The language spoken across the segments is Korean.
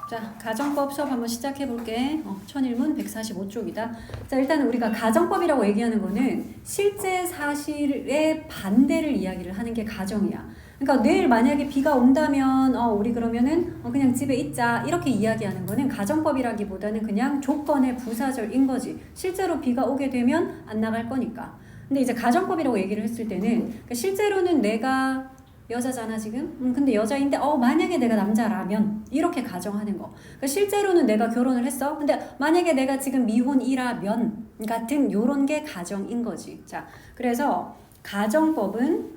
자, 가정법 수업 한번 시작해 볼게. 천일문 145쪽이다. 자, 일단 우리가 가정법이라고 얘기하는 거는 실제 사실의 반대를 이야기를 하는 게 가정이야. 그러니까 내일 만약에 비가 온다면 우리 그러면은 그냥 집에 있자 이렇게 이야기하는 거는 가정법이라기보다는 그냥 조건의 부사절인 거지. 실제로 비가 오게 되면 안 나갈 거니까. 근데 이제 가정법이라고 얘기를 했을 때는 그러니까 실제로는 내가 여자잖아 지금? 근데 여자인데 만약에 내가 남자라면 이렇게 가정하는 거. 그러니까 실제로는 내가 결혼을 했어. 근데 만약에 내가 지금 미혼이라면 같은 요런 게 가정인 거지. 자, 그래서 가정법은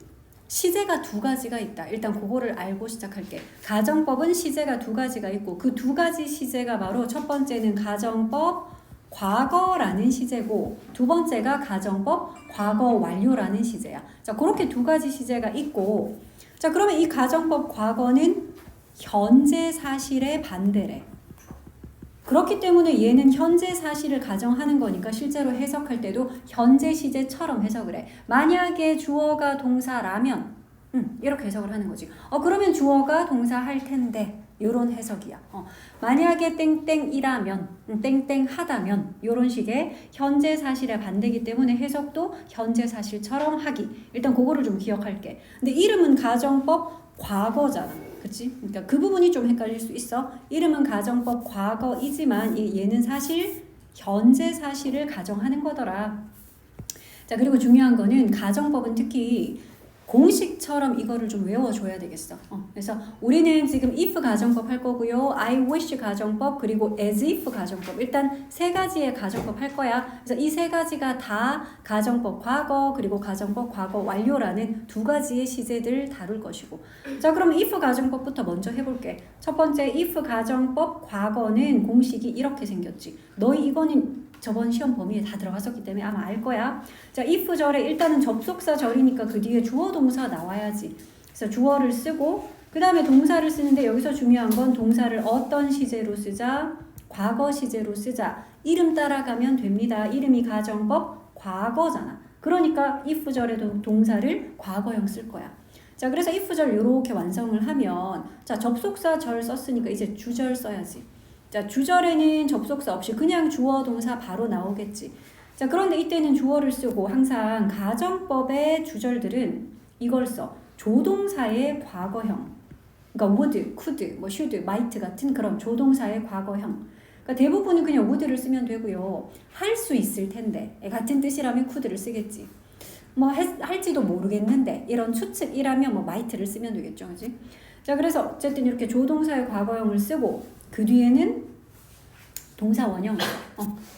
시제가 두 가지가 있다. 일단 그거를 알고 시작할게. 가정법은 시제가 두 가지가 있고 그 두 가지 시제가 바로 첫 번째는 가정법 과거라는 시제고 두 번째가 가정법 과거 완료라는 시제야. 자, 그렇게 두 가지 시제가 있고 자, 그러면 이 가정법 과거는 현재 사실의 반대래. 그렇기 때문에 얘는 현재 사실을 가정하는 거니까 실제로 해석할 때도 현재 시제처럼 해석을 해. 만약에 주어가 동사라면 이렇게 해석을 하는 거지. 그러면 주어가 동사 할 텐데 요런 해석이야. 만약에 땡땡이라면 땡땡하다면 요런 식의 현재 사실의 반대이기 때문에 해석도 현재 사실처럼 하기. 일단 그거를 좀 기억할게. 근데 이름은 가정법 과거잖아. 그치? 그러니까 그 부분이 좀 헷갈릴 수 있어. 이름은 가정법 과거이지만 얘는 사실 현재 사실을 가정하는 거더라. 자, 그리고 중요한 거는 가정법은 특히 공식처럼 이거를 좀 외워줘야 되겠어. 그래서 우리는 지금 if 가정법 할 거고요. I wish 가정법 그리고 as if 가정법. 일단 세 가지의 가정법 할 거야. 그래서 이 세 가지가 다 가정법 과거 그리고 가정법 과거 완료라는 두 가지의 시제들 다룰 것이고. 자, 그럼 if 가정법부터 먼저 해볼게. 첫 번째 if 가정법 과거는 공식이 이렇게 생겼지. 너희 이거는 저번 시험 범위에 다 들어갔었기 때문에 아마 알 거야. 자, if 절에 일단은 접속사 절이니까 그 뒤에 주어 동사 나와야지. 그래서 주어를 쓰고 그 다음에 동사를 쓰는데 여기서 중요한 건 동사를 어떤 시제로 쓰자? 과거 시제로 쓰자. 이름 따라가면 됩니다. 이름이 가정법 과거잖아. 그러니까 if 절에도 동사를 과거형 쓸 거야. 자, 그래서 if 절 이렇게 완성을 하면 자, 접속사 절 썼으니까 이제 주절 써야지. 자, 주절에는 접속사 없이 그냥 주어 동사 바로 나오겠지. 자, 그런데 이때는 주어를 쓰고 항상 가정법의 주절들은 이걸 써. 조동사의 과거형. 그러니까 would, could, should, might 같은 그런 조동사의 과거형. 그러니까 대부분은 그냥 would를 쓰면 되고요. 할 수 있을 텐데 같은 뜻이라면 could를 쓰겠지. 할지도 모르겠는데 이런 추측이라면 might를 쓰면 되겠죠. 그치? 자, 그래서 어쨌든 이렇게 조동사의 과거형을 쓰고 그 뒤에는 동사 원형.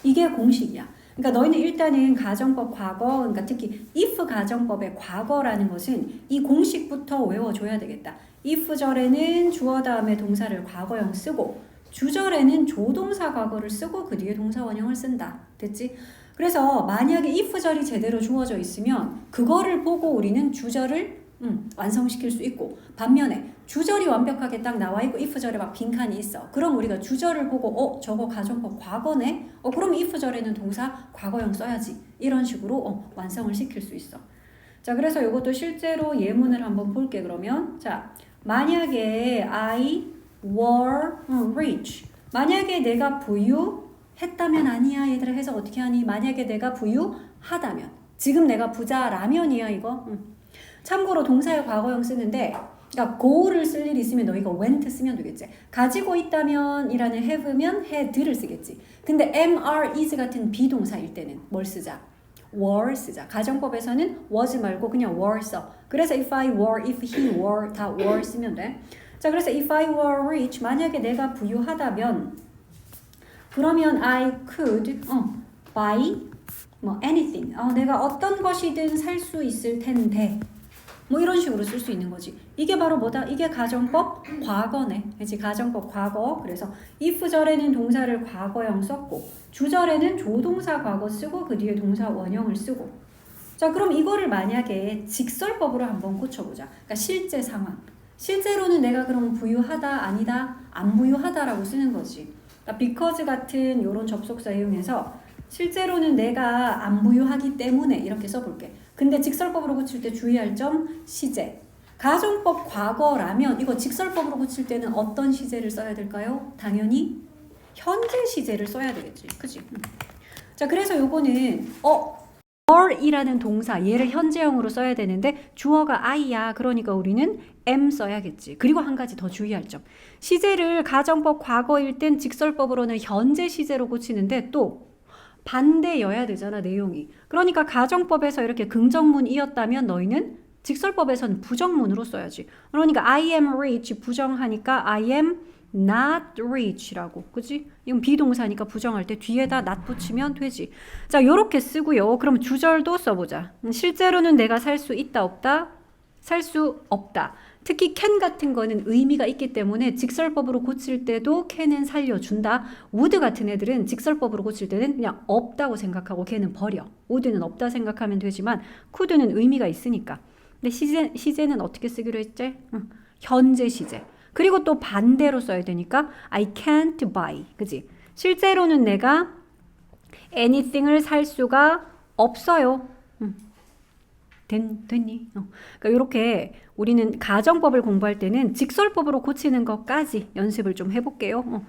이게 공식이야. 그러니까 너희는 일단은 가정법 과거, 그러니까 특히 if 가정법의 과거라는 것은 이 공식부터 외워줘야 되겠다. if 절에는 주어 다음에 동사를 과거형 쓰고 주절에는 조동사 과거를 쓰고 그 뒤에 동사 원형을 쓴다. 됐지? 그래서 만약에 if 절이 제대로 주어져 있으면 그거를 보고 우리는 주절을 완성시킬 수 있고 반면에 주절이 완벽하게 딱 나와 있고 if 절에 막 빈칸이 있어. 그럼 우리가 주절을 보고 저거 가정법 과거네? 그럼 if 절에는 동사 과거형 써야지. 이런 식으로 완성을 시킬 수 있어. 자, 그래서 이것도 실제로 예문을 한번 볼게. 그러면 자, 만약에 I were rich. 만약에 내가 부유했다면 아니야. 얘들아 해석 어떻게 하니? 만약에 내가 부유하다면. 지금 내가 부자라면이야 이거. 참고로 동사의 과거형 쓰는데 그러니까 go를 쓸 일이 있으면 너희가 went 쓰면 되겠지. 가지고 있다면 이라는 have면 had를 쓰겠지. 근데 am, are, is 같은 비동사일 때는 뭘 쓰자? were 쓰자. 가정법에서는 was 말고 그냥 were 써. 그래서 if I were, if he were 다 were 쓰면 돼. 자, 그래서 if I were rich 만약에 내가 부유하다면 그러면 I could buy anything. 내가 어떤 것이든 살 수 있을 텐데 이런 식으로 쓸 수 있는 거지. 이게 바로 뭐다? 이게 가정법 과거네. 그치? 가정법 과거. 그래서 if 절에는 동사를 과거형 썼고 주절에는 조동사 과거 쓰고 그 뒤에 동사 원형을 쓰고. 자, 그럼 이거를 만약에 직설법으로 한번 고쳐보자. 그러니까 실제 상황. 실제로는 내가 그럼 부유하다, 아니다, 안 부유하다라고 쓰는 거지. 그러니까 because 같은 이런 접속사 이용해서 실제로는 내가 안 부유하기 때문에 이렇게 써볼게. 근데 직설법으로 고칠 때 주의할 점 시제. 가정법 과거라면 이거 직설법으로 고칠 때는 어떤 시제를 써야 될까요? 당연히 현재 시제를 써야 되겠지. 그치? 자, 그래서 요거는 are이라는 동사 얘를 현재형으로 써야 되는데 주어가 I야. 그러니까 우리는 am 써야겠지. 그리고 한 가지 더 주의할 점. 시제를 가정법 과거일 땐 직설법으로는 현재 시제로 고치는데 또 반대여야 되잖아, 내용이. 그러니까 가정법에서 이렇게 긍정문이었다면 너희는 직설법에서는 부정문으로 써야지. 그러니까 I am rich 부정하니까 I am not rich라고. 그지? 이건 비동사니까 부정할 때 뒤에다 not 붙이면 되지. 자, 요렇게 쓰고요. 그럼 주절도 써보자. 실제로는 내가 살 수 있다, 없다? 살 수 없다. 특히 can 같은 거는 의미가 있기 때문에 직설법으로 고칠 때도 can은 살려준다. would 같은 애들은 직설법으로 고칠 때는 그냥 없다고 생각하고 걔는 버려. would는 없다 생각하면 되지만 could는 의미가 있으니까. 근데 시제는 어떻게 쓰기로 했지? 현재 시제. 그리고 또 반대로 써야 되니까 I can't buy. 그지? 실제로는 내가 anything을 살 수가 없어요. 됐니? 그러니까 이렇게 우리는 가정법을 공부할 때는 직설법으로 고치는 것까지 연습을 좀 해볼게요.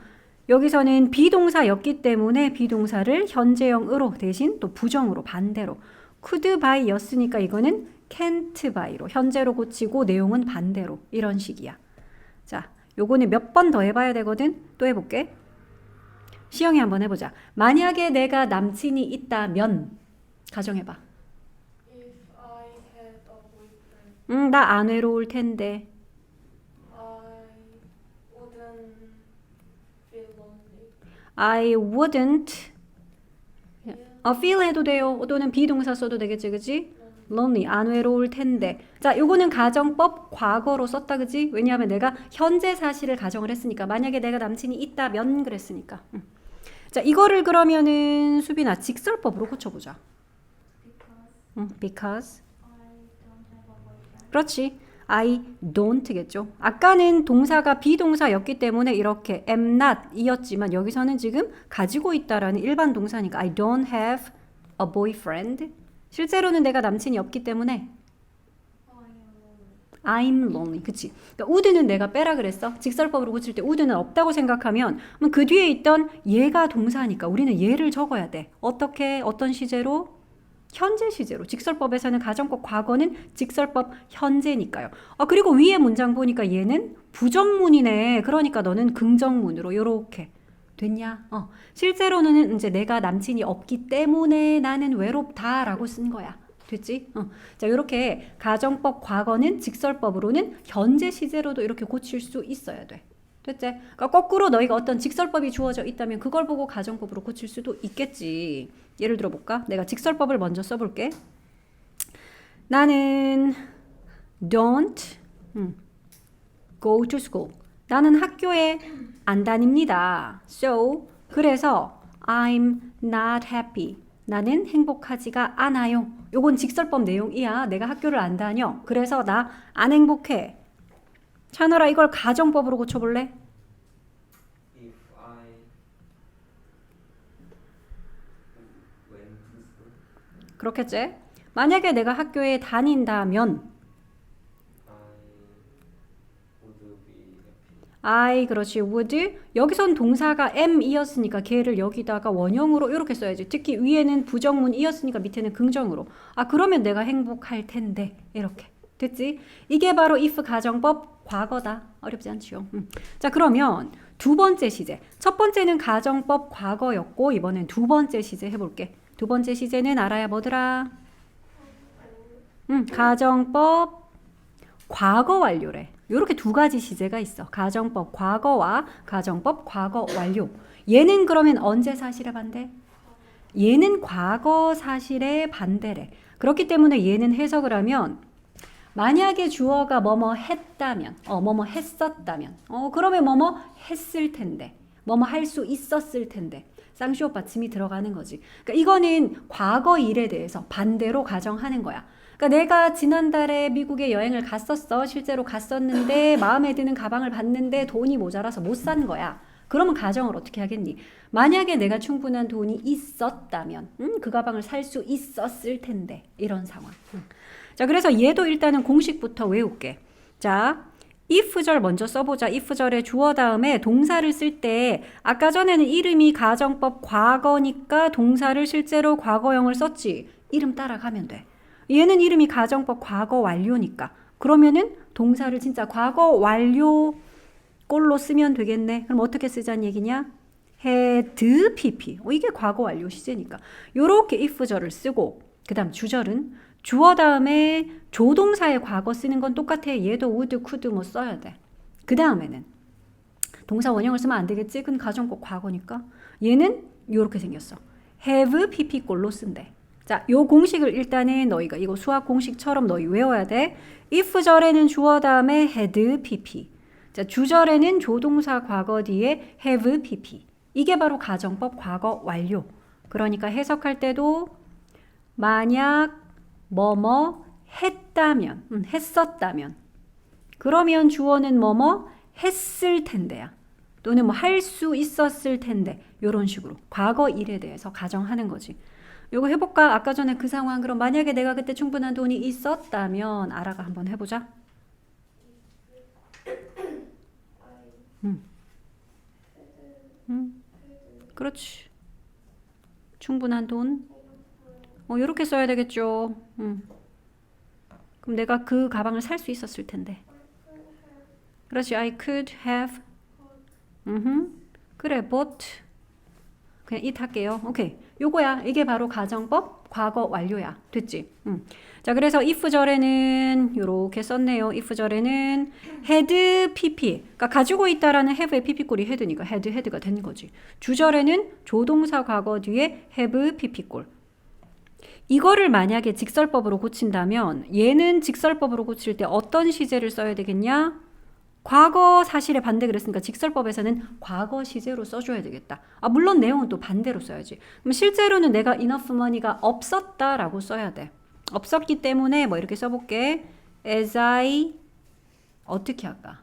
여기서는 비동사였기 때문에 비동사를 현재형으로 대신 또 부정으로 반대로 could buy 였으니까 이거는 can't buy로 현재로 고치고 내용은 반대로 이런 식이야. 자, 요거는 몇 번 더 해봐야 되거든. 또 해볼게. 시영이 한번 해보자. 만약에 내가 남친이 있다면 가정해봐. If I had a boyfriend, 나 안 외로울 텐데. I wouldn't feel lonely. feel 해도 돼요. 또는 비동사 써도 되겠지, 그지? lonely, 안 외로울 텐데. 자, 요거는 가정법 과거로 썼다, 그지? 왜냐하면 내가 현재 사실을 가정을 했으니까. 만약에 내가 남친이 있다면 그랬으니까. 자, 이거를 그러면은 수빈아 직설법으로 고쳐보자. Because I don't have a boyfriend. 그렇지. I don't겠죠. 아까는 동사가 비동사였기 때문에 이렇게 am not 이었지만 여기서는 지금 가지고 있다라는 일반 동사니까 I don't have a boyfriend. 실제로는 내가 남친이 없기 때문에 I'm lonely. 그치? 그러니까 would는 내가 빼라 그랬어. 직설법으로 고칠 때 would는 없다고 생각하면 그 뒤에 있던 얘가 동사니까 우리는 얘를 적어야 돼. 어떻게? 어떤 시제로? 현재 시제로. 직설법에서는 가정법 과거는 직설법 현재니까요. 그리고 위에 문장 보니까 얘는 부정문이네. 그러니까 너는 긍정문으로 요렇게 됐냐? 실제로는 이제 내가 남친이 없기 때문에 나는 외롭다라고 쓴 거야. 됐지? 자, 이렇게 가정법 과거는 직설법으로는 현재 시제로도 이렇게 고칠 수 있어야 돼. 됐지? 그러니까 거꾸로 너희가 어떤 직설법이 주어져 있다면 그걸 보고 가정법으로 고칠 수도 있겠지. 예를 들어 볼까? 내가 직설법을 먼저 써볼게. 나는 don't go to school. 나는 학교에 안 다닙니다. So, 그래서 I'm not happy. 나는 행복하지가 않아요. 요건 직설법 내용이야. 내가 학교를 안 다녀. 그래서 나 안 행복해. 찬월아, 이걸 가정법으로 고쳐볼래? If I went to school, 그렇겠지? 만약에 내가 학교에 다닌다면 I would be happy. I, 그렇지. would. 여기선 동사가 am이었으니까 걔를 여기다가 원형으로 이렇게 써야지. 특히 위에는 부정문이었으니까 밑에는 긍정으로. 그러면 내가 행복할 텐데. 이렇게. 됐지? 이게 바로 if 가정법 과거다. 어렵지 않지요? 자, 그러면 두 번째 시제. 첫 번째는 가정법 과거였고 이번엔 두 번째 시제 해볼게. 두 번째 시제는 알아야 뭐더라? 가정법 과거 완료래. 이렇게 두 가지 시제가 있어. 가정법 과거와 가정법 과거 완료. 얘는 그러면 언제 사실의 반대? 얘는 과거 사실의 반대래. 그렇기 때문에 얘는 해석을 하면 만약에 주어가 뭐뭐 했다면, 뭐뭐 했었다면, 그러면 뭐뭐 했을 텐데, 뭐뭐 할 수 있었을 텐데, 쌍시옷 받침이 들어가는 거지. 그러니까 이거는 과거 일에 대해서 반대로 가정하는 거야. 그러니까 내가 지난달에 미국에 여행을 갔었어. 실제로 갔었는데 마음에 드는 가방을 봤는데 돈이 모자라서 못 산 거야. 그러면 가정을 어떻게 하겠니? 만약에 내가 충분한 돈이 있었다면 그 가방을 살 수 있었을 텐데 이런 상황. 자, 그래서 얘도 일단은 공식부터 외울게. 자, if절 먼저 써보자. if절에 주어 다음에 동사를 쓸 때 아까 전에는 이름이 가정법 과거니까 동사를 실제로 과거형을 썼지. 이름 따라가면 돼. 얘는 이름이 가정법 과거 완료니까. 그러면은 동사를 진짜 과거 완료 꼴로 쓰면 되겠네. 그럼 어떻게 쓰자는 얘기냐? had pp. 이게 과거 완료 시제니까. 요렇게 if절을 쓰고 그 다음 주절은 주어 다음에 조동사의 과거 쓰는 건 똑같아. 얘도 would, could 뭐 써야 돼. 그 다음에는 동사 원형을 쓰면 안 되겠지? 그건 가정법 과거니까. 얘는 요렇게 생겼어. have pp 꼴로 쓴대. 자, 요 공식을 일단은 너희가 이거 수학 공식처럼 너희 외워야 돼. if절에는 주어 다음에 had pp. 자, 주절에는 조동사 과거 뒤에 have pp. 이게 바로 가정법 과거 완료. 그러니까 해석할 때도 만약 뭐뭐 했다면, 했었다면, 그러면 주어는 뭐뭐 했을 텐데야. 또는 뭐 할 수 있었을 텐데. 이런 식으로 과거 일에 대해서 가정하는 거지. 요거 해볼까? 아까 전에 그 상황. 그럼 만약에 내가 그때 충분한 돈이 있었다면 아라가 한번 해보자. 그렇지. 충분한 돈. 요렇게 써야 되겠죠. 그럼 내가 그 가방을 살 수 있었을 텐데. 그렇지. I could have. 그래, bought. 그냥 it 할게요. 오케이. 요거야. 이게 바로 가정법 과거 완료야. 됐지? 자, 그래서 if절에는 요렇게 썼네요. if절에는 had pp. 그러니까 가지고 있다라는 have의 pp꼴이 had니까 had가 된 거지. 주절에는 조동사 과거 뒤에 have pp꼴. 이거를 만약에 직설법으로 고친다면 얘는 직설법으로 고칠 때 어떤 시제를 써야 되겠냐? 과거 사실의 반대 그랬으니까 직설법에서는 과거 시제로 써줘야 되겠다. 물론 내용은 또 반대로 써야지. 그럼 실제로는 내가 enough money가 없었다라고 써야 돼. 없었기 때문에 뭐 이렇게 써볼게. As I 어떻게 할까?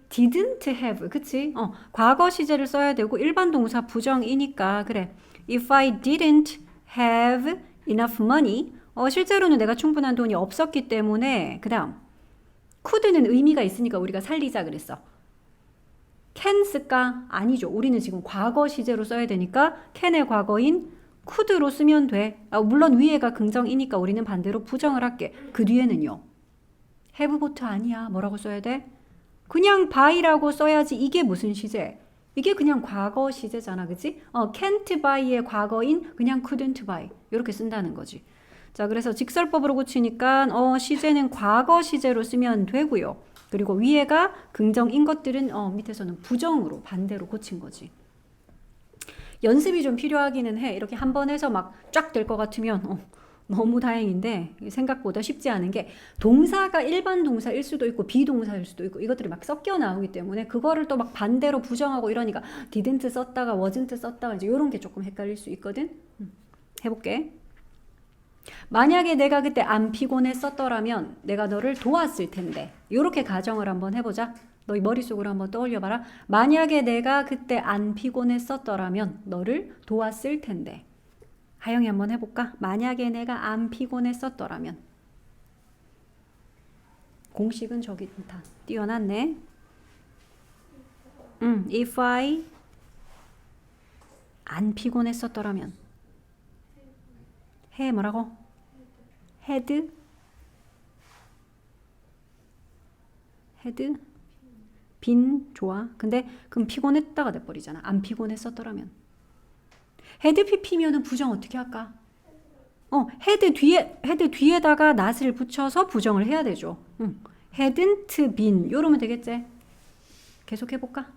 Didn't have. 그치? 과거 시제를 써야 되고 일반 동사 부정이니까 그래. If I didn't have enough money. 실제로는 내가 충분한 돈이 없었기 때문에 그 다음 could는 의미가 있으니까 우리가 살리자 그랬어. can 쓸까? 아니죠. 우리는 지금 과거 시제로 써야 되니까 can의 과거인 could로 쓰면 돼. 물론 위에가 긍정이니까 우리는 반대로 부정을 할게. 그 뒤에는요. have bought 아니야. 뭐라고 써야 돼? 그냥 buy라고 써야지. 이게 무슨 시제? 이게 그냥 과거 시제잖아. 그치? can't buy의 과거인 그냥 couldn't buy. 이렇게 쓴다는 거지. 자, 그래서 직설법으로 고치니까 시제는 과거 시제로 쓰면 되고요. 그리고 위에가 긍정인 것들은 밑에서는 부정으로 반대로 고친 거지. 연습이 좀 필요하기는 해. 이렇게 한 번 해서 막 쫙 될 것 같으면 너무 다행인데 생각보다 쉽지 않은 게 동사가 일반 동사일 수도 있고 비동사일 수도 있고 이것들이 막 섞여 나오기 때문에 그거를 또 막 반대로 부정하고 이러니까 didn't 썼다가 wasn't 썼다가 이제 이런 게 조금 헷갈릴 수 있거든. 해볼게. 만약에 내가 그때 안 피곤했었더라면 내가 너를 도왔을 텐데. 이렇게 가정을 한번 해보자. 너희 머릿속으로 한번 떠올려봐라. 만약에 내가 그때 안 피곤했었더라면 너를 도왔을 텐데. 하영이 한번 해볼까? 만약에 내가 안 피곤했었더라면. 공식은 저기 다 띄워놨네. If I 안 피곤했었더라면. 해 뭐라고? had 빈 좋아. 근데 그럼 피곤했다가 돼버리잖아. 안 피곤했었더라면. had pp면은 부정 어떻게 할까? had 뒤에다가 not을 붙여서 부정을 해야 되죠. hadn't been 요러면 되겠지? 계속 해볼까?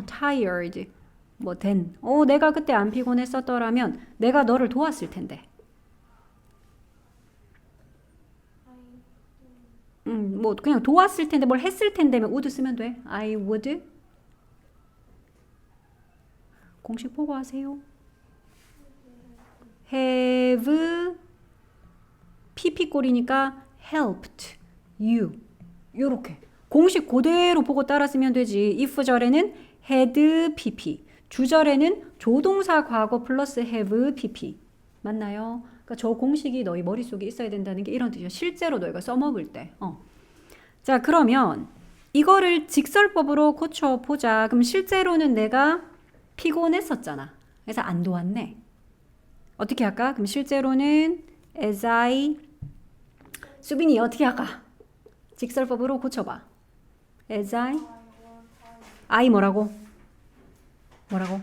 tired 뭐 then. 내가 그때 안 피곤했었더라면 내가 너를 도왔을 텐데. 뭐 그냥 도왔을 텐데 뭘 했을 텐데면 would 쓰면 돼. I would. 공식 보고 하세요. have pp 꼴이니까 helped you. 요렇게 공식 그대로 보고 따라 쓰면 되지. if절에는 had pp, 주절에는 조동사 과거 플러스 have pp. 맞나요? 그러니까 저 공식이 너희 머릿속에 있어야 된다는 게 이런 뜻이야. 실제로 너희가 써먹을 때. 자, 그러면 이거를 직설법으로 고쳐보자. 그럼 실제로는 내가 피곤했었잖아. 그래서 안 도왔네. 어떻게 할까? 그럼 실제로는 as I 수빈이 어떻게 할까? 직설법으로 고쳐봐. as I 뭐라고? 뭐라고?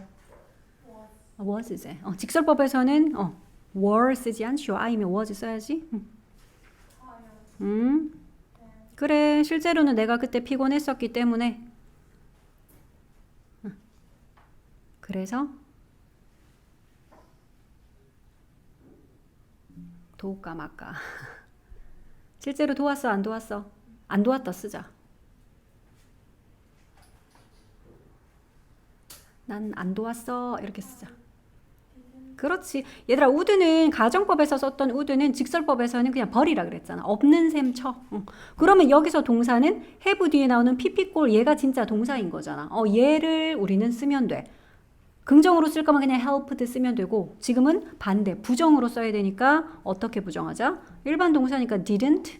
was 이제. 직설법에서는 were 쓰지 않죠. I면 was 써야지. 그래, 실제로는 내가 그때 피곤했었기 때문에. 그래서 도울까 말까. 실제로 도왔어, 안 도왔어? 안 도왔다 쓰자. 난 안 도왔어 이렇게 쓰자. 그렇지. 얘들아, would는 가정법에서 썼던 would는 직설법에서는 그냥 버리라 그랬잖아. 없는 셈 쳐. 그러면 여기서 동사는 have 뒤에 나오는 pp꼴 얘가 진짜 동사인 거잖아. 얘를 우리는 쓰면 돼. 긍정으로 쓸 거면 그냥 helped 쓰면 되고, 지금은 반대 부정으로 써야 되니까 어떻게 부정하자? 일반 동사니까 didn't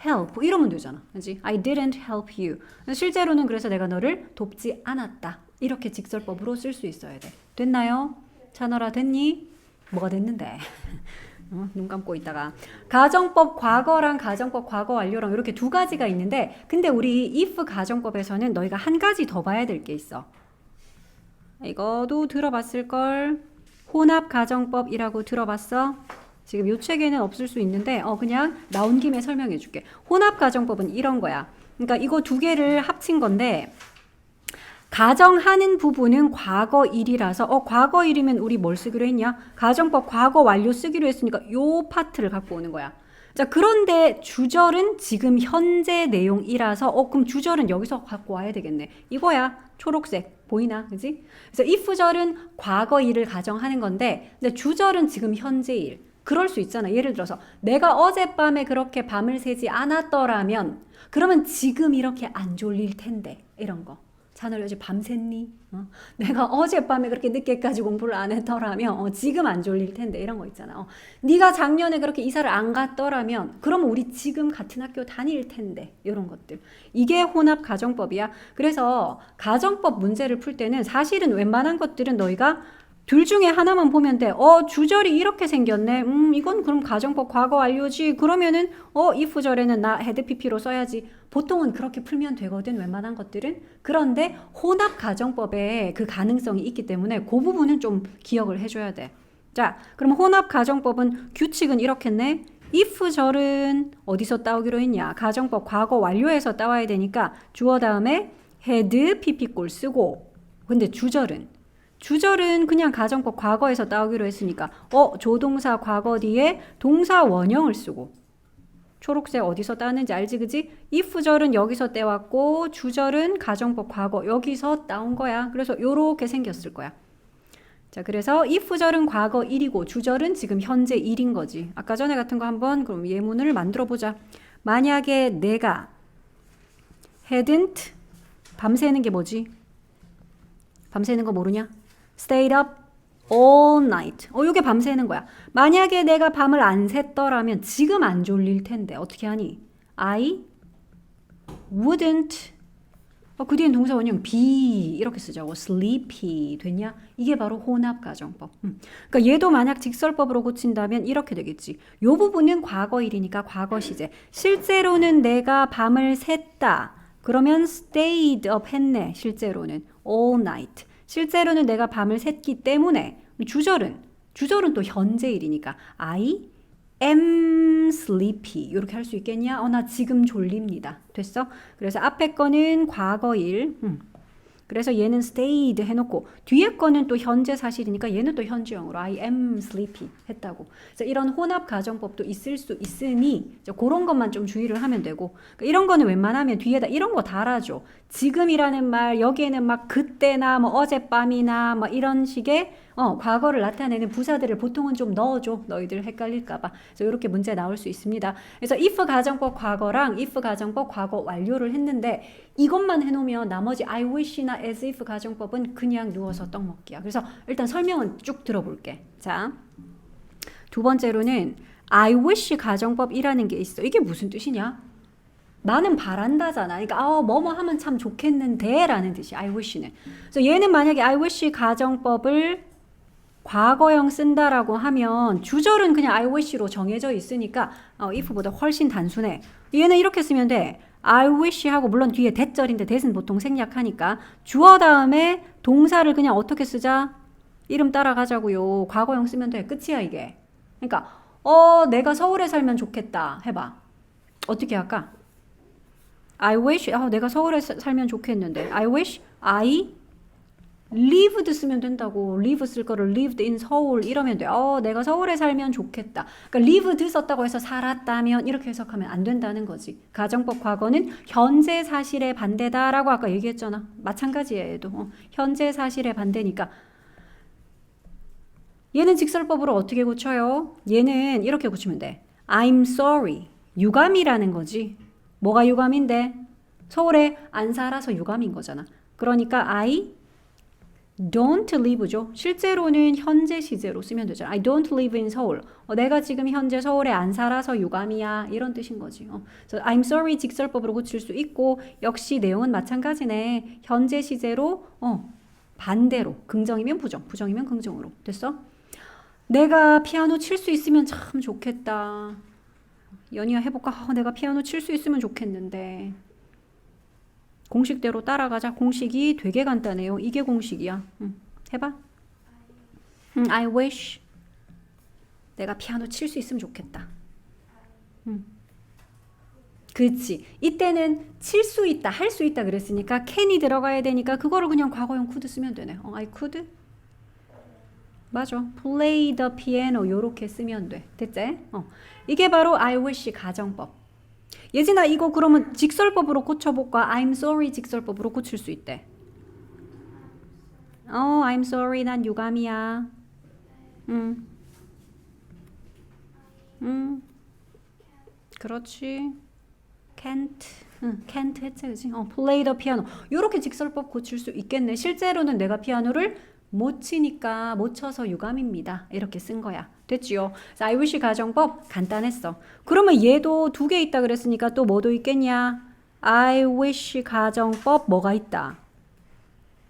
help 이러면 되잖아. 그렇지? I didn't help you. 실제로는 그래서 내가 너를 돕지 않았다. 이렇게 직설법으로 쓸 수 있어야 돼. 됐나요? 찬월아 됐니? 뭐가 됐는데? 눈 감고 있다가 가정법 과거랑 가정법 과거 완료랑 이렇게 두 가지가 있는데, 근데 우리 if 가정법에서는 너희가 한 가지 더 봐야 될 게 있어. 이거도 들어봤을걸? 혼합 가정법이라고 들어봤어? 지금 요 책에는 없을 수 있는데 그냥 나온 김에 설명해 줄게. 혼합 가정법은 이런 거야. 그러니까 이거 두 개를 합친 건데, 가정하는 부분은 과거일이라서 과거일이면 우리 뭘 쓰기로 했냐? 가정법 과거 완료 쓰기로 했으니까 요 파트를 갖고 오는 거야. 자, 그런데 주절은 지금 현재 내용이라서 그럼 주절은 여기서 갖고 와야 되겠네. 이거야. 초록색 보이나? 그지? 그래서 if절은 과거일을 가정하는 건데, 근데 주절은 지금 현재일. 그럴 수 있잖아. 예를 들어서 내가 어젯밤에 그렇게 밤을 새지 않았더라면, 그러면 지금 이렇게 안 졸릴 텐데, 이런 거. 찬월 어제 밤샜니? 내가 어젯밤에 그렇게 늦게까지 공부를 안 했더라면 지금 안 졸릴 텐데, 이런 거 있잖아. 네가 작년에 그렇게 이사를 안 갔더라면 그러면 우리 지금 같은 학교 다닐 텐데, 이런 것들. 이게 혼합 가정법이야. 그래서 가정법 문제를 풀 때는 사실은 웬만한 것들은 너희가 둘 중에 하나만 보면 돼. 주절이 이렇게 생겼네. 이건 그럼 가정법 과거 완료지. 그러면은 if절에는 나 had pp로 써야지. 보통은 그렇게 풀면 되거든, 웬만한 것들은. 그런데 혼합 가정법에 그 가능성이 있기 때문에 그 부분은 좀 기억을 해줘야 돼. 자, 그럼 혼합 가정법은 규칙은 이렇겠네. if절은 어디서 따오기로 했냐? 가정법 과거 완료에서 따와야 되니까 주어 다음에 had pp꼴 쓰고, 근데 주절은 그냥 가정법 과거에서 따오기로 했으니까 조동사 과거 뒤에 동사 원형을 쓰고, 초록색 어디서 따왔는지 알지, 그지? if절은 여기서 떼왔고 주절은 가정법 과거 여기서 따온 거야. 그래서 요렇게 생겼을 거야. 자, 그래서 if절은 과거 1이고 주절은 지금 현재 1인 거지. 아까 전에 같은 거 한번 그럼 예문을 만들어 보자. 만약에 내가 hadn't, 밤새는 게 뭐지? 밤새는 거 모르냐? stayed up all night. 요게 밤새는 거야. 만약에 내가 밤을 안 샜더라면 지금 안 졸릴 텐데 어떻게 하니? I wouldn't. 그 뒤엔 동사 원형 be 이렇게 쓰자고. sleepy 됐냐? 이게 바로 혼합 가정법. 그러니까 얘도 만약 직설법으로 고친다면 이렇게 되겠지. 요 부분은 과거일이니까 과거 시제. 실제로는 내가 밤을 샜다. 그러면 stayed up 했네. 실제로는 all night. 실제로는 내가 밤을 샜기 때문에. 주절은 또 현재일이니까 I am sleepy 이렇게 할 수 있겠냐? 나 지금 졸립니다. 됐어? 그래서 앞에 거는 과거일. 그래서 얘는 stayed 해놓고 뒤에 거는 또 현재 사실이니까 얘는 또 현재형으로 I am sleepy 했다고. 그래서 이런 혼합 가정법도 있을 수 있으니 그런 것만 좀 주의를 하면 되고, 그러니까 이런 거는 웬만하면 뒤에다 이런 거 달아줘. 지금이라는 말 여기에는 막 그때나 뭐 어젯밤이나 뭐 이런 식의 과거를 나타내는 부사들을 보통은 좀 넣어줘. 너희들 헷갈릴까봐. 그래서 이렇게 문제 나올 수 있습니다. 그래서 if 가정법 과거랑 if 가정법 과거 완료를 했는데 이것만 해놓으면 나머지 I wish나 as if 가정법은 그냥 누워서 떡 먹기야. 그래서 일단 설명은 쭉 들어볼게. 자, 두 번째로는 I wish 가정법이라는 게 있어. 이게 무슨 뜻이냐? 나는 바란다잖아. 그러니까 뭐뭐 하면 참 좋겠는데 라는 뜻이 I wish는. 그래서 얘는 만약에 I wish 가정법을 과거형 쓴다라고 하면 주절은 그냥 I wish로 정해져 있으니까 if보다 훨씬 단순해. 얘는 이렇게 쓰면 돼. I wish 하고 물론 뒤에 대절인데 대신 보통 생략하니까 주어 다음에 동사를 그냥 어떻게 쓰자? 이름 따라가자고요. 과거형 쓰면 돼. 끝이야 이게. 그러니까 내가 서울에 살면 좋겠다 해봐. 어떻게 할까? I wish 내가 서울에 살면 좋겠는데 I wish I lived 쓰면 된다고. live 쓸 거를 lived in 서울 이러면 돼. 내가 서울에 살면 좋겠다. 그러니까 lived 썼다고 해서 살았다면 이렇게 해석하면 안 된다는 거지. 가정법 과거는 현재 사실의 반대다라고 아까 얘기했잖아. 마찬가지야 얘도. 현재 사실의 반대니까. 얘는 직설법으로 어떻게 고쳐요? 얘는 이렇게 고치면 돼. I'm sorry. 유감이라는 거지. 뭐가 유감인데? 서울에 안 살아서 유감인 거잖아. 그러니까 I don't live죠. 실제로는 현재 시제로 쓰면 되잖아. I don't live in 서울. 내가 지금 현재 서울에 안 살아서 유감이야. 이런 뜻인 거지. 그래서 I'm sorry 직설법으로 고칠 수 있고 역시 내용은 마찬가지네. 현재 시제로 반대로 긍정이면 부정, 부정이면 긍정으로. 됐어? 내가 피아노 칠 수 있으면 참 좋겠다. 연희야 해볼까? 내가 피아노 칠 수 있으면 좋겠는데. 공식대로 따라가자. 공식이 되게 간단해요. 이게 공식이야. 해봐. I wish 내가 피아노 칠 수 있으면 좋겠다. 그렇지. 이때는 칠 수 있다, 할 수 있다 그랬으니까 can이 들어가야 되니까 그거를 그냥 과거형 could 쓰면 되네. I could? 맞아. play the piano 요렇게 쓰면 돼. 됐지? 이게 바로 I wish 가정법. 예진아 이거 그러면 직설법으로 고쳐볼까? I'm sorry 직설법으로 고칠 수 있대. I'm sorry 난 유감이야. 그렇지. can't 했지 그치? play the piano 요렇게 직설법 고칠 수 있겠네. 실제로는 내가 피아노를 못 치니까 못 쳐서 유감입니다. 이렇게 쓴 거야. 됐지요? I wish 가정법 간단했어. 그러면 얘도 두 개 있다 그랬으니까 또 뭐도 있겠냐? I wish 가정법 뭐가 있다?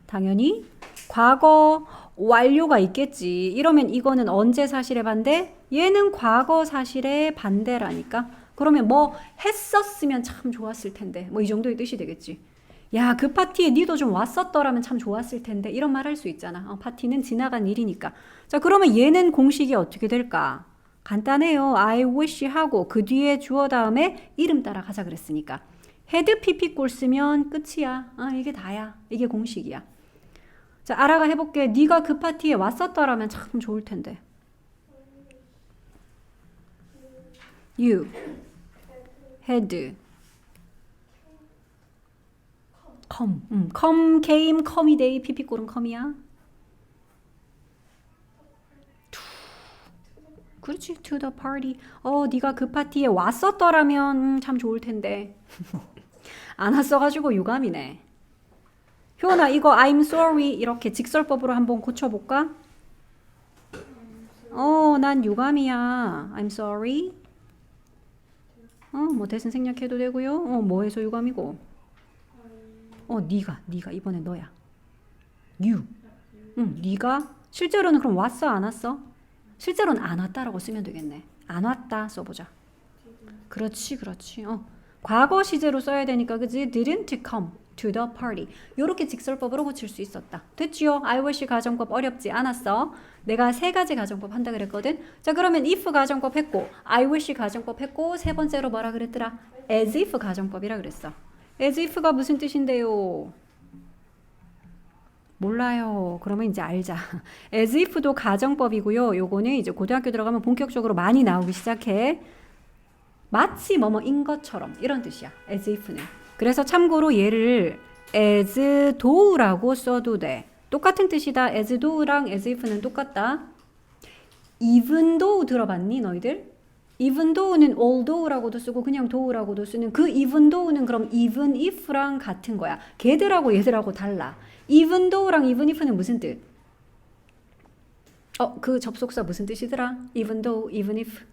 당연히 과거 완료가 있겠지. 이러면 이거는 언제 사실의 반대? 얘는 과거 사실의 반대라니까. 그러면 뭐 했었으면 참 좋았을 텐데. 뭐 이 정도의 뜻이 되겠지. 야, 그 파티에 니도 좀 왔었더라면 참 좋았을 텐데 이런 말 할 수 있잖아. 파티는 지나간 일이니까. 자, 그러면 얘는 공식이 어떻게 될까? 간단해요. I wish 하고 그 뒤에 주어 다음에 이름 따라 가자 그랬으니까. 헤드 PP 꼴 쓰면 끝이야. 이게 다야. 이게 공식이야. 자, 아라가 해볼게. 네가 그 파티에 왔었더라면 참 좋을 텐데. You had come, came, com이 day, PP 꼴은 come이야. 그렇지, to the party. 네가 그 파티에 왔었더라면 참 좋을 텐데. 안 왔어가지고 유감이네. 효은아, 이거 I'm sorry 이렇게 직설법으로 한번 고쳐볼까? 난 유감이야. I'm sorry. 뭐 대신 생략해도 되고요. 뭐 해서 유감이고. 네가 이번에 너야. You. 네가 실제로는 그럼 왔어 안 왔어? 실제로는 안 왔다라고 쓰면 되겠네. 안 왔다 써보자. 그렇지. 과거 시제로 써야 되니까 그지? Didn't come to the party. 요렇게 직설법으로 고칠 수 있었다. 됐지요? I wish 가정법 어렵지 않았어. 내가 세 가지 가정법 한다 그랬거든. 자, 그러면 if 가정법 했고 I wish 가정법 했고 세 번째로 뭐라 그랬더라? as if 가정법이라 그랬어. as if가 무슨 뜻인데요? 몰라요. 그러면 이제 알자. as if도 가정법이고요. 요거는 이제 고등학교 들어가면 본격적으로 많이 나오기 시작해. 마치 뭐뭐인 것처럼 이런 뜻이야. as if는. 그래서 참고로 얘를 as though라고 써도 돼. 똑같은 뜻이다. as though랑 as if는 똑같다. even though 들어봤니 너희들? even though는 although라고도 쓰고 그냥 though라고도 쓰는 그 even though는 그럼 even if랑 같은 거야. 걔들하고 얘들하고 달라. even though랑 even if는 무슨 뜻? 그 접속사 무슨 뜻이더라? even though, even if.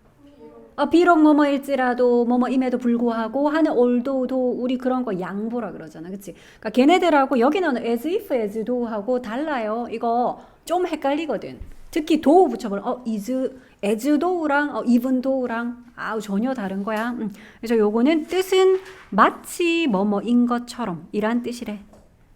비록 뭐뭐일지라도 뭐뭐임에도 불구하고 하는 although도 우리 그런 거 양보라 그러잖아. 그치? 그러니까 걔네들하고 여기는 as if, as though 하고 달라요. 이거 좀 헷갈리거든. 특히 though 붙여버려. as though랑 even though랑 전혀 다른 거야. 그래서 요거는 뜻은 마치 뭐뭐인 것처럼 이란 뜻이래.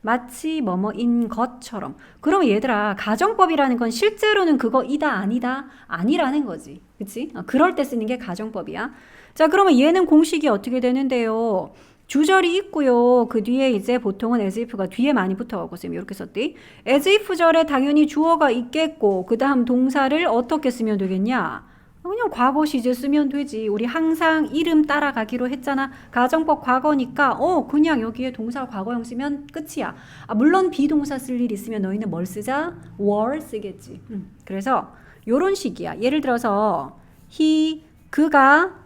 마치 뭐뭐인 것처럼. 그러면 얘들아 가정법이라는 건 실제로는 그거이다 아니다 아니라는 거지. 그치? 그럴 때 쓰는 게 가정법이야. 자 그러면 얘는 공식이 어떻게 되는데요. 주절이 있고요. 그 뒤에 이제 보통은 as if가 뒤에 많이 붙어가고 쌤이 이렇게 썼대. as if 절에 당연히 주어가 있겠고 그 다음 동사를 어떻게 쓰면 되겠냐. 그냥 과거 시제 쓰면 되지. 우리 항상 이름 따라가기로 했잖아. 가정법 과거니까 그냥 여기에 동사 과거형 쓰면 끝이야. 물론 비동사 쓸 일 있으면 너희는 뭘 쓰자? were 쓰겠지. 그래서 요런 식이야. 예를 들어서 그가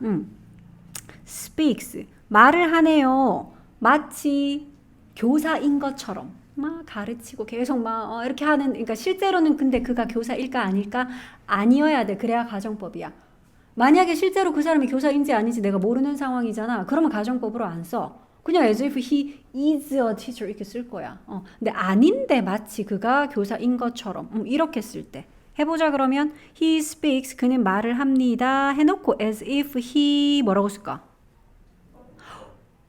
speaks 말을 하네요. 마치 교사인 것처럼 막 가르치고 계속 막 이렇게 하는. 그러니까 실제로는 근데 그가 교사일까 아닐까? 아니어야 돼. 그래야 가정법이야. 만약에 실제로 그 사람이 교사인지 아닌지 내가 모르는 상황이잖아. 그러면 가정법으로 안 써. 그냥 as if he is a teacher 이렇게 쓸 거야. 근데 아닌데 마치 그가 교사인 것처럼 이렇게 쓸 때. 해보자 그러면 he speaks 그는 말을 합니다. 해놓고 as if he 뭐라고 쓸까?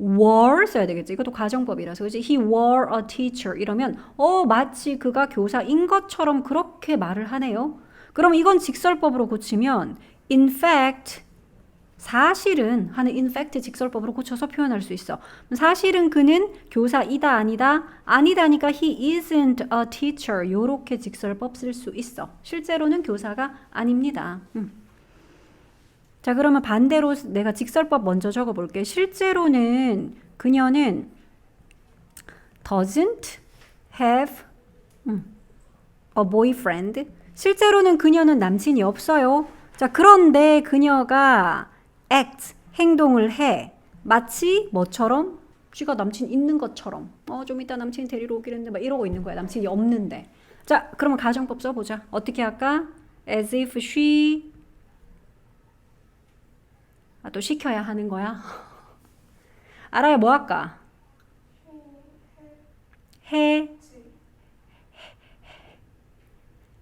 were 써야 되겠지. 이것도 가정법이라서 그렇지. He were a teacher 이러면 마치 그가 교사인 것처럼 그렇게 말을 하네요. 그럼 이건 직설법으로 고치면 in fact 사실은 하는 in fact 직설법으로 고쳐서 표현할 수 있어. 사실은 그는 교사이다 아니다 아니다니까 he isn't a teacher 요렇게 직설법 쓸 수 있어. 실제로는 교사가 아닙니다. 자 그러면 반대로 내가 직설법 먼저 적어볼게. 실제로는 그녀는 doesn't have a boyfriend. 실제로는 그녀는 남친이 없어요. 자 그런데 그녀가 act 행동을 해. 마치 뭐처럼? 쥐가 남친 있는 것처럼. 좀 이따 남친이 데리러 오기로 했는데 막 이러고 있는 거야. 남친이 없는데. 자 그러면 가정법 써보자. 어떻게 할까? as if she 또 시켜야 하는 거야. 알아요? 뭐 할까?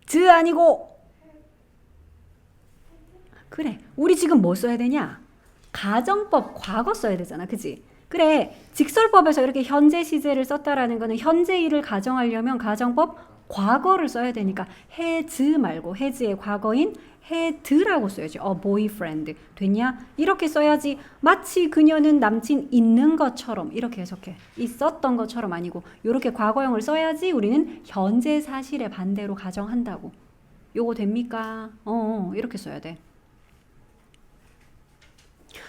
즈 아니고 그래. 우리 지금 뭐 써야 되냐? 가정법 과거 써야 되잖아. 그치? 그래. 직설법에서 이렇게 현재 시제를 썼다라는 거는 현재 일을 가정하려면 가정법 과거를 써야 되니까 has 말고 has의 과거인 had라고 써야지. boyfriend. 됐냐? 이렇게 써야지. 마치 그녀는 남친 있는 것처럼 이렇게 해석해. 있었던 것처럼 아니고 이렇게 과거형을 써야지 우리는 현재 사실의 반대로 가정한다고. 요거 됩니까? 이렇게 써야 돼.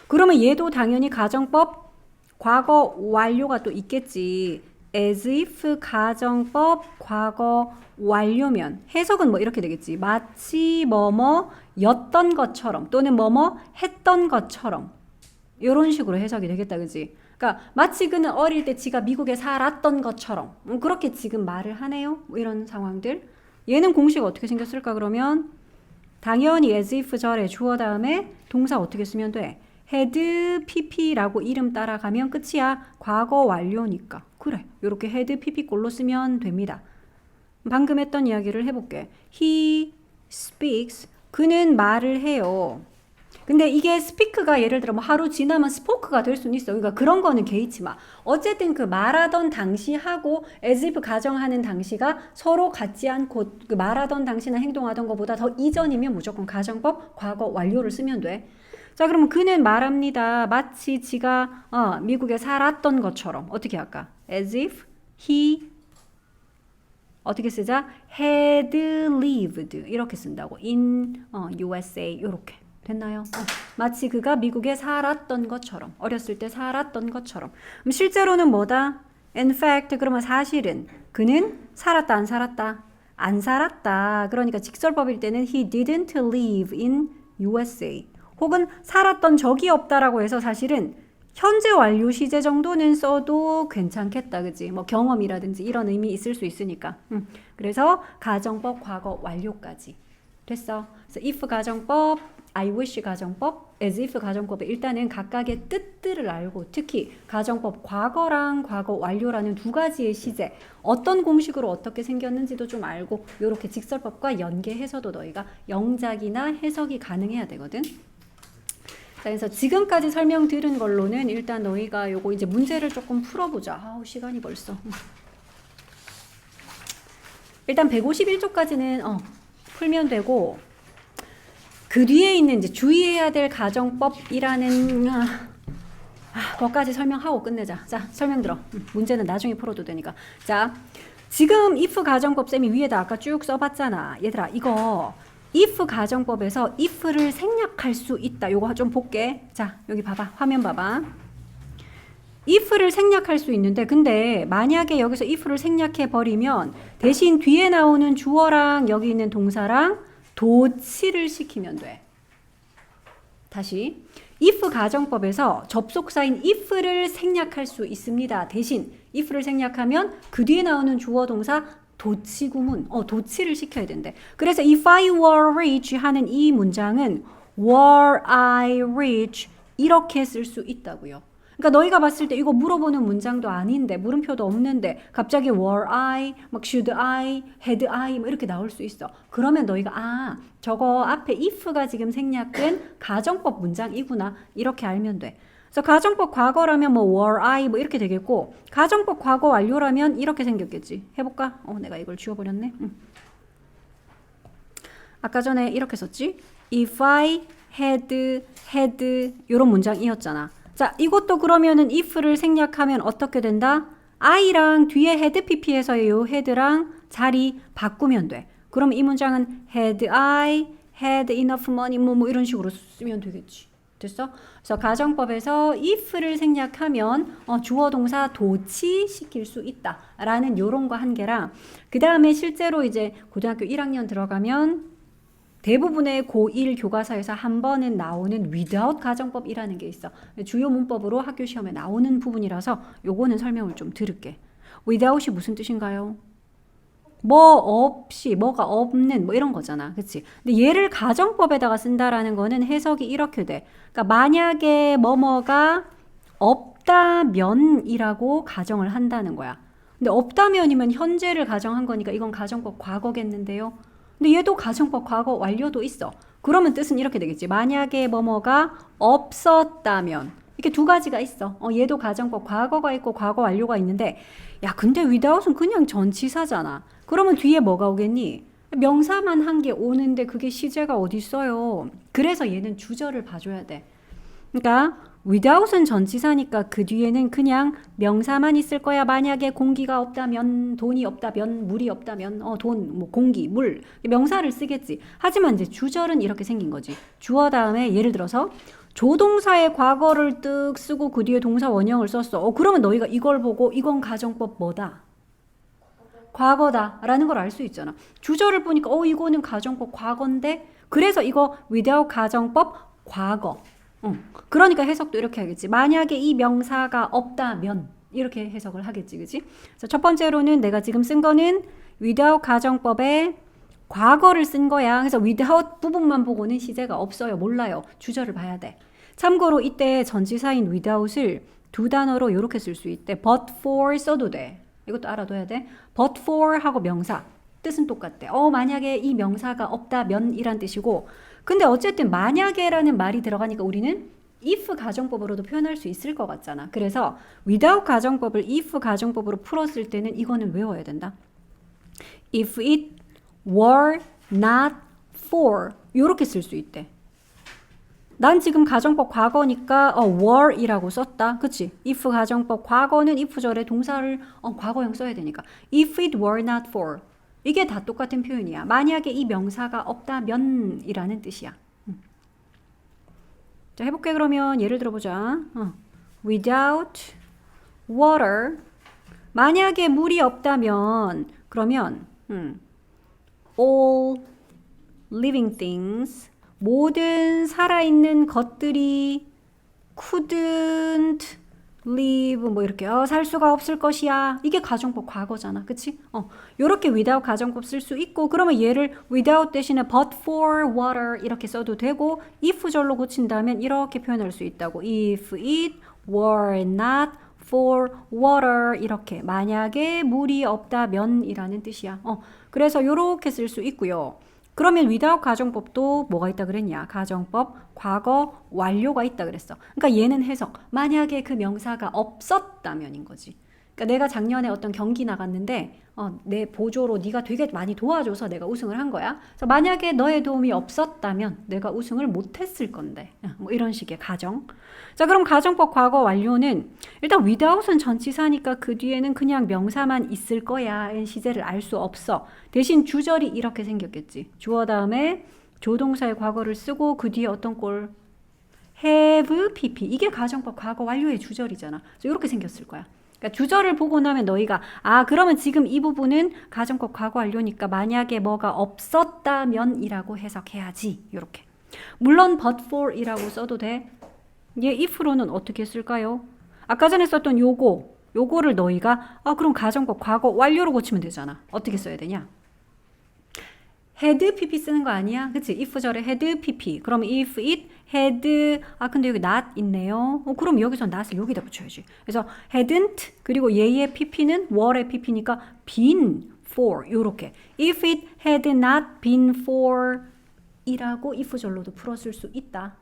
그러면 얘도 당연히 가정법 과거 완료가 또 있겠지. as if 가정법 과거 완료면 해석은 뭐 이렇게 되겠지. 마치 뭐뭐였던 것처럼 또는 뭐뭐 했던 것처럼 이런 식으로 해석이 되겠다. 그지? 그러니까 마치 그는 어릴 때 지가 미국에 살았던 것처럼 그렇게 지금 말을 하네요. 뭐 이런 상황들. 얘는 공식 어떻게 생겼을까? 그러면 당연히 as if 절에 주어 다음에 동사 어떻게 쓰면 돼? had pp라고 이름 따라가면 끝이야. 과거 완료니까. 그래. 이렇게 had pp 꼴로 쓰면 됩니다. 방금 했던 이야기를 해볼게. He speaks. 그는 말을 해요. 근데 이게 speak가 예를 들어 뭐 하루 지나면 spoke가 될 수는 있어. 그러니까 그런 거는 개의치 마. 어쨌든 그 말하던 당시하고 as if 가정하는 당시가 서로 같지 않고 그 말하던 당시나 행동하던 것보다 더 이전이면 무조건 가정법 과거 완료를 쓰면 돼. 자 그러면 그는 말합니다. 마치 지가 미국에 살았던 것처럼 어떻게 할까? as if he 어떻게 쓰자? had lived 이렇게 쓴다고. in USA 이렇게 됐나요? 마치 그가 미국에 살았던 것처럼 어렸을 때 살았던 것처럼. 그럼 실제로는 뭐다? in fact 그러면 사실은 그는 살았다 안 살았다? 안 살았다. 그러니까 직설법일 때는 he didn't live in USA. 혹은 살았던 적이 없다라고 해서 사실은 현재 완료 시제 정도는 써도 괜찮겠다. 그지? 뭐 경험이라든지 이런 의미 있을 수 있으니까. 그래서 가정법 과거 완료까지. 됐어. 그래서 if 가정법, I wish 가정법, as if 가정법에 일단은 각각의 뜻들을 알고 특히 가정법 과거랑 과거 완료라는 두 가지의 시제 어떤 공식으로 어떻게 생겼는지도 좀 알고 이렇게 직설법과 연계해서도 너희가 영작이나 해석이 가능해야 되거든. 자, 그래서 지금까지 설명 들은 걸로는 일단 너희가 요거 이제 문제를 조금 풀어보자. 아우 시간이 벌써. 일단 151쪽까지는 풀면 되고 그 뒤에 있는 이제 주의해야 될 가정법이라는 거기까지 설명하고 끝내자. 자, 설명 들어. 문제는 나중에 풀어도 되니까. 자, 지금 if 가정법 쌤이 위에다 아까 쭉 써봤잖아. 얘들아, 이거 if 가정법에서 if를 생략할 수 있다. 요거 좀 볼게. 자, 여기 봐봐. 화면 봐봐. if를 생략할 수 있는데 근데 만약에 여기서 if를 생략해 버리면 대신 뒤에 나오는 주어랑 여기 있는 동사랑 도치를 시키면 돼. 다시 if 가정법에서 접속사인 if를 생략할 수 있습니다. 대신 if를 생략하면 그 뒤에 나오는 주어 동사 도치 구문, 도치를 시켜야 된대. 그래서 if I were rich 하는 이 문장은 were I rich 이렇게 쓸 수 있다고요. 그러니까 너희가 봤을 때 이거 물어보는 문장도 아닌데 물음표도 없는데 갑자기 were I, 막 should I, had I 뭐 이렇게 나올 수 있어. 그러면 너희가 저거 앞에 if가 지금 생략된 가정법 문장이구나 이렇게 알면 돼. 그래서 가정법 과거라면 뭐 were I 뭐 이렇게 되겠고 가정법 과거 완료라면 이렇게 생겼겠지. 해볼까? 내가 이걸 지워버렸네. 아까 전에 이렇게 썼지? If I had 이런 문장이었잖아. 자, 이것도 그러면은 if를 생략하면 어떻게 된다? I랑 뒤에 had pp에서의 요 had랑 자리 바꾸면 돼. 그럼 이 문장은 had I had enough money 뭐 이런 식으로 쓰면 되겠지. 됐어? 그래서 가정법에서 if를 생략하면 주어 동사 도치시킬 수 있다라는 요런거 한 개랑 그 다음에 실제로 이제 고등학교 1학년 들어가면 대부분의 고1 교과서에서 한 번은 나오는 without 가정법이라는 게 있어. 주요 문법으로 학교 시험에 나오는 부분이라서 요거는 설명을 좀 들을게. without이 무슨 뜻인가요? 뭐 없이, 뭐가 없는 뭐 이런 거잖아. 그치? 근데 얘를 가정법에다가 쓴다라는 거는 해석이 이렇게 돼. 그러니까 만약에 뭐뭐가 없다면이라고 가정을 한다는 거야. 근데 없다면이면 현재를 가정한 거니까 이건 가정법 과거겠는데요. 근데 얘도 가정법 과거 완료도 있어. 그러면 뜻은 이렇게 되겠지. 만약에 뭐뭐가 없었다면. 이렇게 두 가지가 있어. 얘도 가정법 과거가 있고 과거 완료가 있는데 야 근데 without은 그냥 전치사잖아. 그러면 뒤에 뭐가 오겠니? 명사만 한 게 오는데 그게 시제가 어디 있어요. 그래서 얘는 주절을 봐줘야 돼. 그러니까 without은 전치사니까 그 뒤에는 그냥 명사만 있을 거야. 만약에 공기가 없다면, 돈이 없다면, 물이 없다면, 돈, 뭐 공기, 물 명사를 쓰겠지. 하지만 이제 주절은 이렇게 생긴 거지. 주어 다음에 예를 들어서 조동사의 과거를 뜩 쓰고 그 뒤에 동사 원형을 썼어. 그러면 너희가 이걸 보고 이건 가정법 뭐다? 과거다 라는 걸 알 수 있잖아. 주절을 보니까 이거는 가정법 과거인데 그래서 이거 without 가정법 과거. 그러니까 해석도 이렇게 하겠지. 만약에 이 명사가 없다면 이렇게 해석을 하겠지. 그치? 그래서 첫 번째로는 내가 지금 쓴 거는 without 가정법에 과거를 쓴 거야. 그래서 without 부분만 보고는 시제가 없어요. 몰라요. 주절을 봐야 돼. 참고로 이때 전치사인 without을 두 단어로 이렇게 쓸 수 있대. but for 써도 돼. 이것도 알아둬야 돼. but for 하고 명사. 뜻은 똑같대. 만약에 이 명사가 없다면 이란 뜻이고 근데 어쨌든 만약에라는 말이 들어가니까 우리는 if 가정법으로도 표현할 수 있을 것 같잖아. 그래서 without 가정법을 if 가정법으로 풀었을 때는 이거는 외워야 된다. If it were not for 이렇게 쓸 수 있대. 난 지금 가정법 과거니까 were이라고 썼다. 그치? if 가정법 과거는 if절에 동사를 과거형 써야 되니까 if it were not for 이게 다 똑같은 표현이야. 만약에 이 명사가 없다면 이라는 뜻이야. 자, 해볼게. 그러면 예를 들어보자. without water 만약에 물이 없다면 그러면 all living things 모든 살아있는 것들이 couldn't live 뭐 이렇게 살 수가 없을 것이야. 이게 가정법 과거잖아. 그치? 요렇게 without 가정법 쓸 수 있고 그러면 얘를 without 대신에 but for water 이렇게 써도 되고 if 절로 고친다면 이렇게 표현할 수 있다고. if it were not for water 이렇게 만약에 물이 없다면 이라는 뜻이야. 그래서 요렇게 쓸 수 있고요. 그러면 without 가정법도 뭐가 있다 그랬냐? 가정법 과거 완료가 있다 그랬어. 그러니까 얘는 해석. 만약에 그 명사가 없었다면인 거지. 그러니까 내가 작년에 어떤 경기 나갔는데 내 보조로 네가 되게 많이 도와줘서 내가 우승을 한 거야. 그래서 만약에 너의 도움이 없었다면 내가 우승을 못했을 건데. 뭐 이런 식의 가정. 자, 그럼 가정법 과거 완료는 일단 without은 전치사니까 그 뒤에는 그냥 명사만 있을 거야. 의 시제를 알 수 없어. 대신 주절이 이렇게 생겼겠지. 주어 다음에 조동사의 과거를 쓰고 그 뒤에 어떤 꼴? have, pp. 이게 가정법 과거 완료의 주절이잖아. 그래서 이렇게 생겼을 거야. 그러니까 주절을 보고 나면 너희가 그러면 지금 이 부분은 가정법 과거 완료니까 만약에 뭐가 없었다면 이라고 해석해야지. 이렇게. 물론 but for 이라고 써도 돼. 얘 if로는 어떻게 쓸까요? 아까 전에 썼던 요거를 너희가 그럼 가정법 과거 완료로 고치면 되잖아. 어떻게 써야 되냐? had pp 쓰는 거 아니야? 그치? if절에 had pp. 그럼 if it had 근데 여기 not 있네요. 그럼 여기서 not을 여기다 붙여야지. 그래서 hadn't 그리고 얘의 pp는 were의 pp니까 been for 요렇게. if it had not been for 이라고 if절로도 풀었을 수 있다.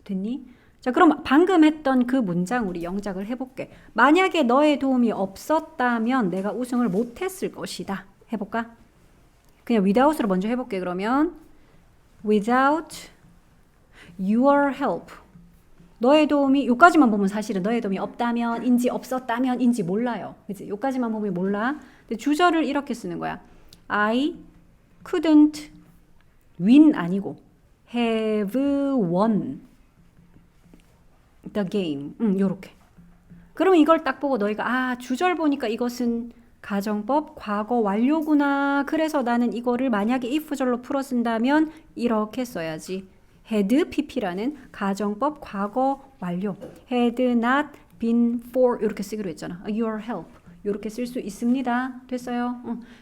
됐니? 자, 그럼 방금 했던 그 문장 우리 영작을 해볼게. 만약에 너의 도움이 없었다면 내가 우승을 못했을 것이다. 해볼까? 그냥 without으로 먼저 해볼게. 그러면 without your help. 너의 도움이 요까지만 보면 사실은 너의 도움이 없다면인지 없었다면인지 몰라요. 그치? 요까지만 보면 몰라. 근데 주절을 이렇게 쓰는 거야. I couldn't win 아니고 have won the game. 요렇게. 그러면 이걸 딱 보고 너희가 주절 보니까 이것은 가정법 과거 완료구나. 그래서 나는 이거를 만약에 if절로 풀어 쓴다면 이렇게 써야지. had pp라는 가정법 과거 완료. had not been for 이렇게 쓰기로 했잖아. your help. 이렇게 쓸 수 있습니다. 됐어요?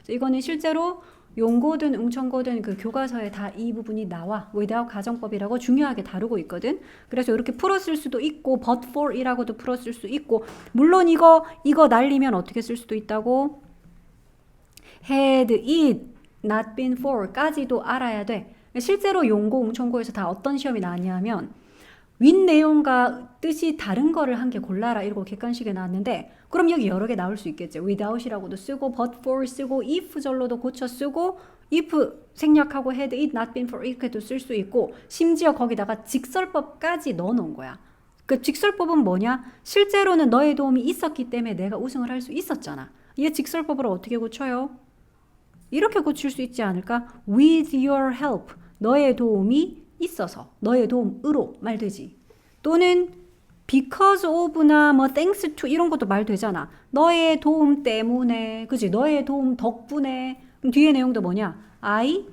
이거는 실제로 용고든 응청고든 그 교과서에 다 이 부분이 나와. without 가정법이라고 중요하게 다루고 있거든. 그래서 이렇게 풀었을 수도 있고 but for 이라고도 풀었을 수 있고 물론 이거 날리면 어떻게 쓸 수도 있다고? had it not been for 까지도 알아야 돼. 실제로 용고 응청고에서 다 어떤 시험이 나왔냐면 윗 내용과 뜻이 다른 거를 한 개 골라라 이러고 객관식에 나왔는데 그럼 여기 여러 개 나올 수 있겠죠. without이라고도 쓰고 but for 쓰고 if절로도 고쳐 쓰고 if 생략하고 had it not been for 이렇게도 쓸 수 있고 심지어 거기다가 직설법까지 넣어놓은 거야. 그 직설법은 뭐냐? 실제로는 너의 도움이 있었기 때문에 내가 우승을 할 수 있었잖아. 이 직설법으로 어떻게 고쳐요? 이렇게 고칠 수 있지 않을까? with your help. 너의 도움이 있어서 너의 도움으로 말되지. 또는 because of나 뭐 thanks to 이런 것도 말되잖아. 너의 도움 때문에, 그치? 너의 도움 덕분에. 그럼 뒤에 내용도 뭐냐? I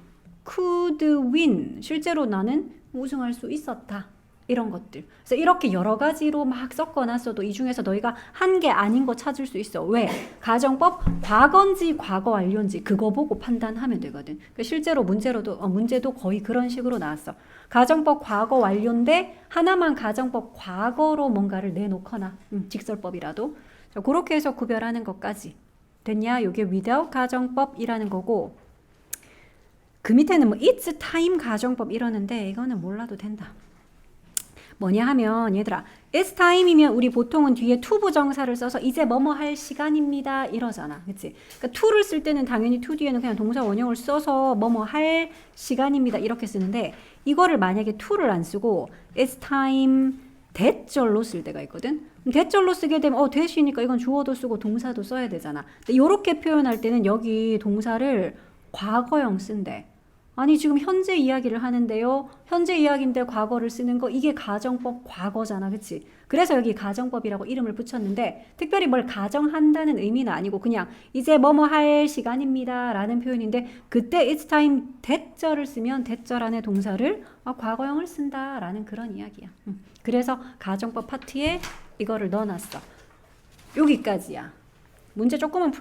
could win. 실제로 나는 우승할 수 있었다. 이런 것들. 그래서 이렇게 여러 가지로 막 섞어놨어도 이 중에서 너희가 한 개 아닌 거 찾을 수 있어. 왜? 가정법 과거인지 과거 완료인지 그거 보고 판단하면 되거든. 그러니까 실제로 문제도 거의 그런 식으로 나왔어. 가정법 과거 완료인데 하나만 가정법 과거로 뭔가를 내놓거나 직설법이라도 자, 그렇게 해서 구별하는 것까지 됐냐? 이게 without 가정법이라는 거고 그 밑에는 뭐 it's time 가정법 이러는데 이거는 몰라도 된다. 뭐냐 하면 얘들아 it's time이면 우리 보통은 뒤에 to 부정사를 써서 이제 뭐뭐 할 시간입니다 이러잖아. 그치? 그러니까 to를 쓸 때는 당연히 to 뒤에는 그냥 동사 원형을 써서 뭐뭐 할 시간입니다 이렇게 쓰는데 이거를 만약에 to를 안 쓰고 it's time 대절로 쓸 때가 있거든. 대절로 쓰게 되면 대시니까 이건 주어도 쓰고 동사도 써야 되잖아. 근데 이렇게 표현할 때는 여기 동사를 과거형 쓴대. 아니 지금 현재 이야기를 하는데요. 현재 이야기인데 과거를 쓰는 거 이게 가정법 과거잖아. 그치? 그래서 여기 가정법이라고 이름을 붙였는데 특별히 뭘 가정한다는 의미는 아니고 그냥 이제 뭐뭐 할 시간입니다 라는 표현인데 그때 it's time 대절을 쓰면 대절 안에 동사를 과거형을 쓴다 라는 그런 이야기야. 그래서 가정법 파트에 이거를 넣어놨어. 여기까지야. 문제 조금만 풀